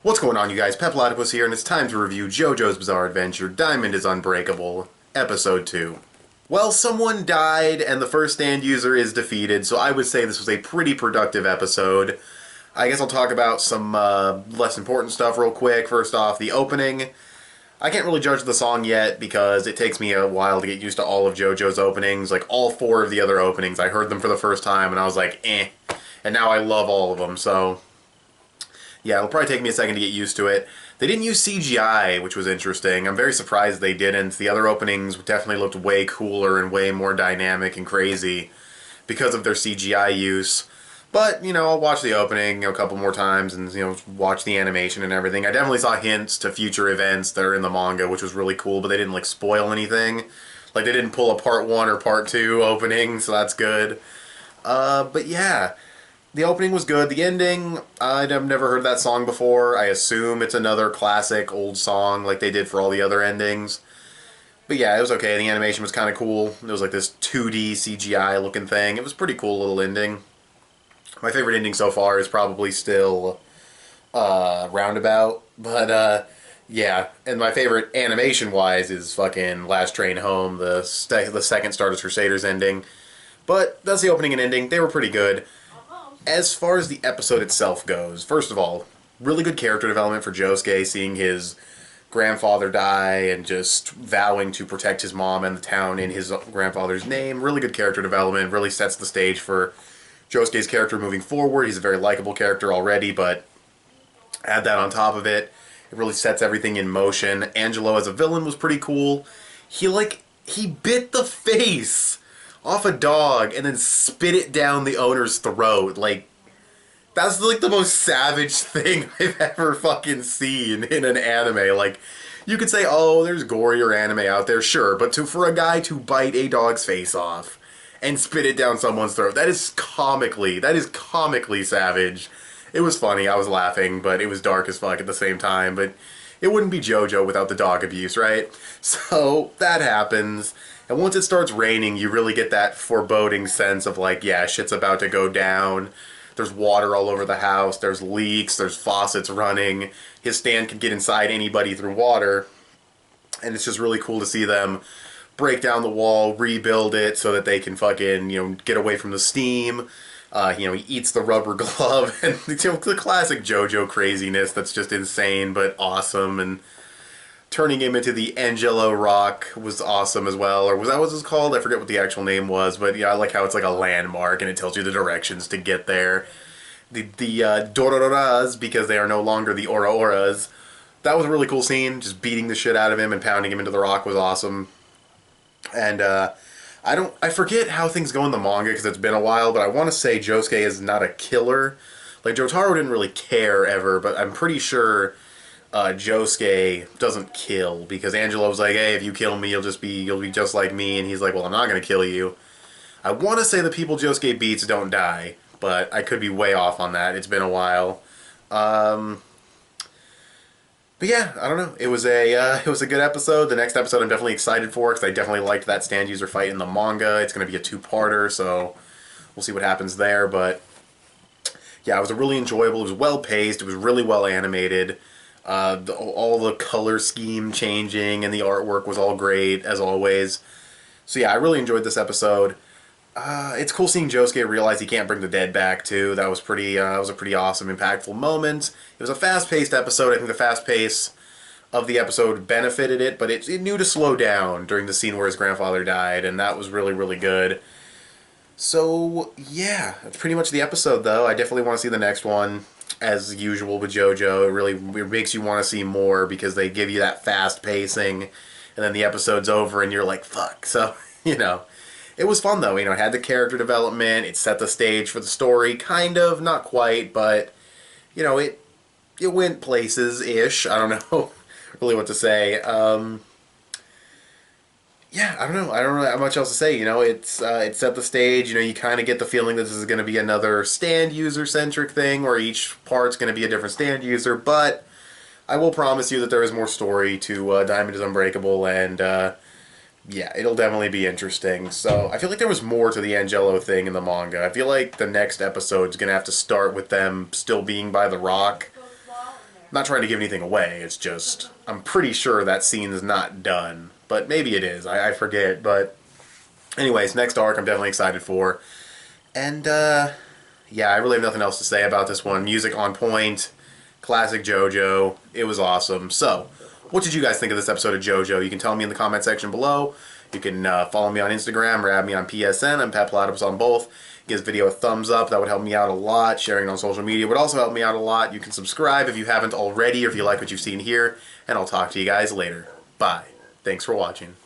What's going on, you guys? Petplatypus here, and it's time to review JoJo's Bizarre Adventure Diamond is Unbreakable, Episode 2. Well, someone died, and the first stand user is defeated, so I would say this was a pretty productive episode. I guess I'll talk about some less important stuff real quick. First off, the opening. I can't really judge the song yet because it takes me a while to get used to all of JoJo's openings. Like, all four of the other openings, I heard them for the first time, and I was like, eh. And now I love all of them, so yeah, it'll probably take me a second to get used to it. They didn't use CGI, which was interesting. I'm very surprised they didn't. The other openings definitely looked way cooler and way more dynamic and crazy because of their CGI use. But, I'll watch the opening a couple more times and, watch the animation and everything. I definitely saw hints to future events that are in the manga, which was really cool, but they didn't, spoil anything. Like, they didn't pull a part 1 or part 2 opening, so that's good. But yeah. The opening was good. The ending, I've never heard that song before. I assume it's another classic old song like they did for all the other endings. But yeah, it was okay. The animation was kind of cool. It was like this 2D CGI looking thing. It was a pretty cool little ending. My favorite ending so far is probably still Roundabout. But yeah, and my favorite animation-wise is fucking Last Train Home, the second Stardust Crusaders ending. But that's the opening and ending. They were pretty good. As far as the episode itself goes, first of all, really good character development for Josuke, seeing his grandfather die and just vowing to protect his mom and the town in his grandfather's name. Really good character development, really sets the stage for Josuke's character moving forward. He's a very likable character already, but add that on top of it, it really sets everything in motion. Angelo as a villain was pretty cool. He bit the face off a dog and then spit it down the owner's throat. Like, that's like the most savage thing I've ever fucking seen in an anime. Like, you could say, oh, there's gorier anime out there, sure, but for a guy to bite a dog's face off and spit it down someone's throat, that is comically savage. It was funny, I was laughing, but it was dark as fuck at the same time. But it wouldn't be JoJo without the dog abuse, right? So that happens. And once it starts raining, you really get that foreboding sense of like, yeah, shit's about to go down. There's water all over the house. There's leaks. There's faucets running. His stand can get inside anybody through water. And it's just really cool to see them break down the wall, rebuild it so that they can fucking, get away from the steam. He eats the rubber glove. And the classic JoJo craziness that's just insane but awesome. And turning him into the Angelo Rock was awesome as well. Or was that what it was called? I forget what the actual name was. But yeah, I like how it's like a landmark and it tells you the directions to get there. The Dororas, because they are no longer the Ora-Oras. That was a really cool scene. Just beating the shit out of him and pounding him into the rock was awesome. And I forget how things go in the manga because it's been a while, but I want to say Josuke is not a killer. Like, Jotaro didn't really care ever, but I'm pretty sure Josuke doesn't kill, because Angelo was like, hey, if you kill me, you'll be just like me, and he's like, well, I'm not going to kill you. I want to say the people Josuke beats don't die, but I could be way off on that. It's been a while. But yeah, I don't know. It was a good episode. The next episode I'm definitely excited for, because I definitely liked that stand user fight in the manga. It's going to be a 2-parter, so we'll see what happens there. But yeah, it was really enjoyable. It was well paced. It was really well animated. All the color scheme changing and the artwork was all great, as always. So yeah, I really enjoyed this episode. It's cool seeing Josuke realize he can't bring the dead back, too. That was a pretty awesome, impactful moment. It was a fast-paced episode. I think the fast pace of the episode benefited it, but it knew to slow down during the scene where his grandfather died, and that was really, really good. So, yeah, that's pretty much the episode, though. I definitely want to see the next one. As usual with JoJo, it makes you want to see more because they give you that fast pacing, and then the episode's over and you're like, fuck. So, it was fun though. It had the character development, it set the stage for the story, kind of, not quite, but, it went places-ish. I don't know really what to say. Yeah, I don't know. I don't really have much else to say. It set the stage. You kind of get the feeling that this is going to be another stand user-centric thing, where each part's going to be a different stand user, but I will promise you that there is more story to Diamond is Unbreakable, and yeah, it'll definitely be interesting. So, I feel like there was more to the Angelo thing in the manga. I feel like the next episode's going to have to start with them still being by the rock. not trying to give anything away, it's just, I'm pretty sure that scene's not done. But maybe it is, I forget. But anyways, next arc I'm definitely excited for. And, yeah, I really have nothing else to say about this one. Music on point, classic JoJo, it was awesome. So, what did you guys think of this episode of JoJo? You can tell me in the comment section below. You can follow me on Instagram or add me on PSN. I'm petplatypus on both. Give this video a thumbs up. That would help me out a lot. Sharing it on social media would also help me out a lot. You can subscribe if you haven't already or if you like what you've seen here. And I'll talk to you guys later. Bye. Thanks for watching.